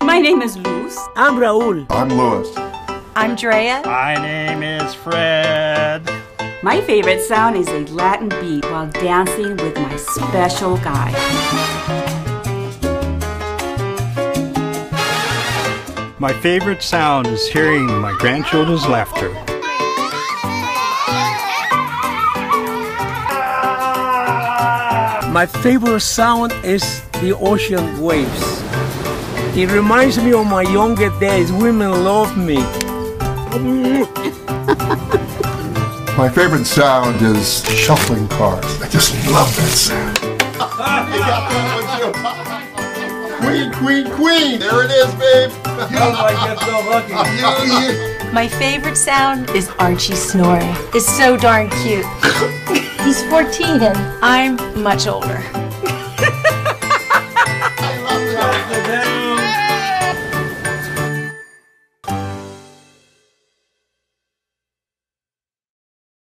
My name is Luz. I'm Raul. I'm Louis. I'm Drea. My name is Fred. My favorite sound is a Latin beat while dancing with my special guy. My favorite sound is hearing my grandchildren's laughter. My favorite sound is the ocean waves. It reminds me of my younger days. Women love me. My favorite sound is shuffling cars. I just love that sound. Queen, queen, queen. There it is, babe. I get so lucky. My favorite sound is Archie snoring. It's so darn cute. He's 14 and I'm much older.